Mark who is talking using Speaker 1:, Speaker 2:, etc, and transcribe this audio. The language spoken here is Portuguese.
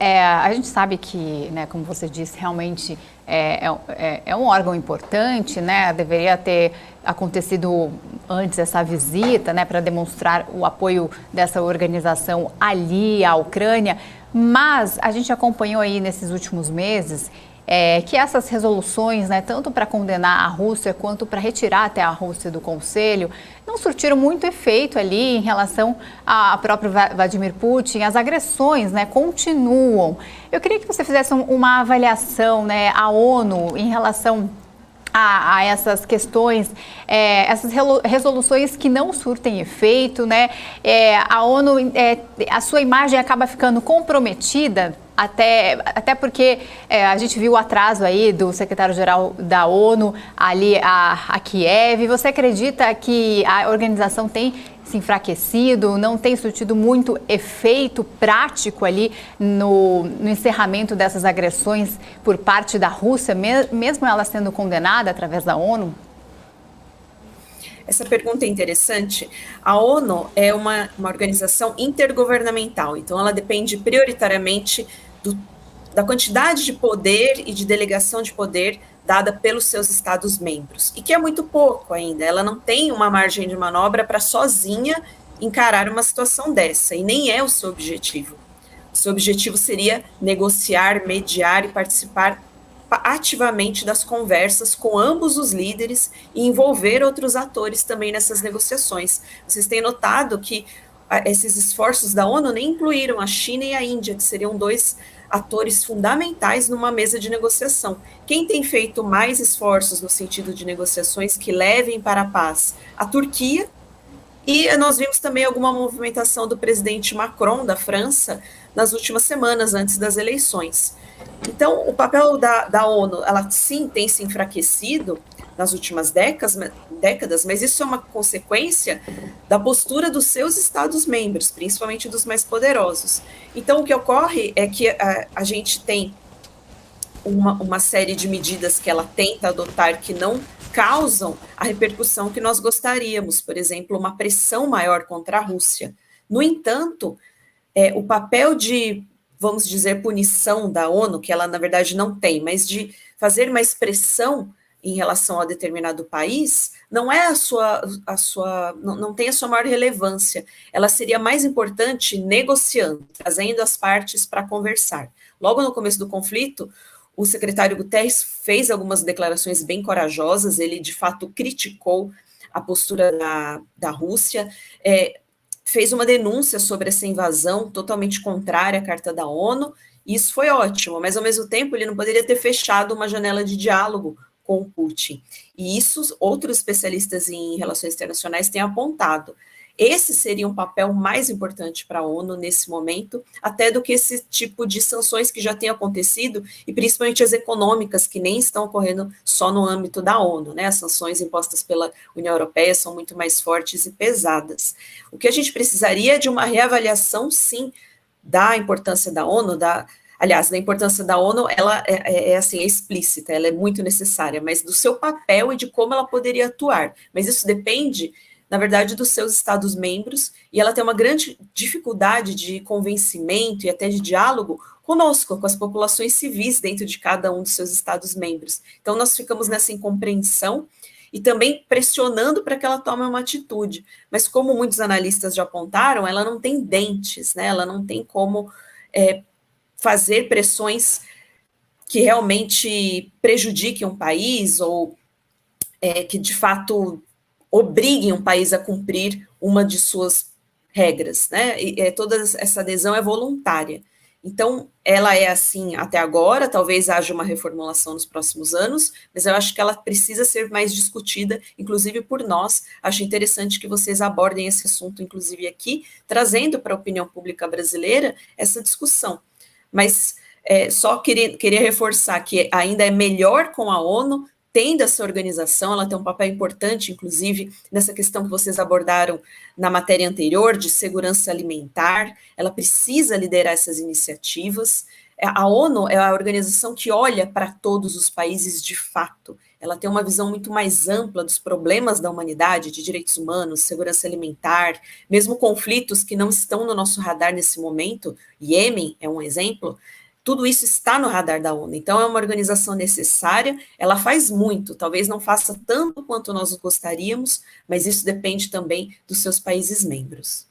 Speaker 1: A gente sabe que, né, como você disse, realmente é um órgão importante, né? Deveria ter acontecido antes essa visita, né, para demonstrar o apoio dessa organização ali à Ucrânia. Mas a gente acompanhou aí nesses últimos meses que essas resoluções, né, tanto para condenar a Rússia quanto para retirar até a Rússia do Conselho, não surtiram muito efeito ali em relação ao próprio Vladimir Putin. As agressões, né, continuam. Eu queria que você fizesse uma avaliação, né, à ONU em relação a essas questões, essas resoluções que não surtem efeito, né? A ONU, a sua imagem acaba ficando comprometida, até porque a gente viu o atraso aí do secretário-geral da ONU ali a Kiev. Você acredita que a organização tem se enfraquecido, não tem surtido muito efeito prático ali no encerramento dessas agressões por parte da Rússia, mesmo ela sendo condenada através da ONU?
Speaker 2: Essa pergunta é interessante. A ONU é uma organização intergovernamental, então ela depende prioritariamente da quantidade de poder e de delegação de poder dada pelos seus Estados-membros, e que é muito pouco ainda. Ela não tem uma margem de manobra para sozinha encarar uma situação dessa, e nem é o seu objetivo. O seu objetivo seria negociar, mediar e participar ativamente das conversas com ambos os líderes e envolver outros atores também nessas negociações. Vocês têm notado que esses esforços da ONU nem incluíram a China e a Índia, que seriam dois atores fundamentais numa mesa de negociação. Quem tem feito mais esforços no sentido de negociações que levem para a paz? A Turquia. E nós vimos também alguma movimentação do presidente Macron, da França, nas últimas semanas, antes das eleições. Então, o papel da ONU, ela sim tem se enfraquecido nas últimas décadas, mas isso é uma consequência da postura dos seus Estados-membros, principalmente dos mais poderosos. Então, o que ocorre é que a gente tem uma série de medidas que ela tenta adotar que não causam a repercussão que nós gostaríamos, por exemplo, uma pressão maior contra a Rússia. No entanto, o papel de, vamos dizer, punição da ONU, que ela na verdade não tem, mas de fazer mais pressão em relação a determinado país, não tem a sua maior relevância. Ela seria mais importante negociando, trazendo as partes para conversar. Logo no começo do conflito, o secretário Guterres fez algumas declarações bem corajosas, ele de fato criticou a postura da Rússia, fez uma denúncia sobre essa invasão totalmente contrária à Carta da ONU, e isso foi ótimo, mas ao mesmo tempo ele não poderia ter fechado uma janela de diálogo com o Putin. E isso outros especialistas em relações internacionais têm apontado. Esse seria um papel mais importante para a ONU nesse momento, até do que esse tipo de sanções que já tem acontecido, e principalmente as econômicas, que nem estão ocorrendo só no âmbito da ONU, né? As sanções impostas pela União Europeia são muito mais fortes e pesadas. O que a gente precisaria é de uma reavaliação, sim, da importância da ONU, aliás, da importância da ONU, ela assim, é explícita, ela é muito necessária, mas do seu papel e de como ela poderia atuar. Mas isso depende, na verdade, dos seus Estados-membros, e ela tem uma grande dificuldade de convencimento e até de diálogo conosco, com as populações civis dentro de cada um dos seus Estados-membros. Então, nós ficamos nessa incompreensão e também pressionando para que ela tome uma atitude. Mas, como muitos analistas já apontaram, ela não tem dentes, né? Ela não tem como fazer pressões que realmente prejudiquem um país ou que, de fato, obriguem um país a cumprir uma de suas regras, né? Toda essa adesão é voluntária. Então, ela é assim até agora, talvez haja uma reformulação nos próximos anos, mas eu acho que ela precisa ser mais discutida, inclusive por nós. Acho interessante que vocês abordem esse assunto, inclusive aqui, trazendo para a opinião pública brasileira essa discussão. Mas só queria reforçar que ainda é melhor com a ONU, tendo essa organização, ela tem um papel importante, inclusive, nessa questão que vocês abordaram na matéria anterior, de segurança alimentar, ela precisa liderar essas iniciativas. A ONU é a organização que olha para todos os países de fato, ela tem uma visão muito mais ampla dos problemas da humanidade, de direitos humanos, segurança alimentar, mesmo conflitos que não estão no nosso radar nesse momento, Iêmen é um exemplo, tudo isso está no radar da ONU. Então, é uma organização necessária, ela faz muito, talvez não faça tanto quanto nós gostaríamos, mas isso depende também dos seus países membros.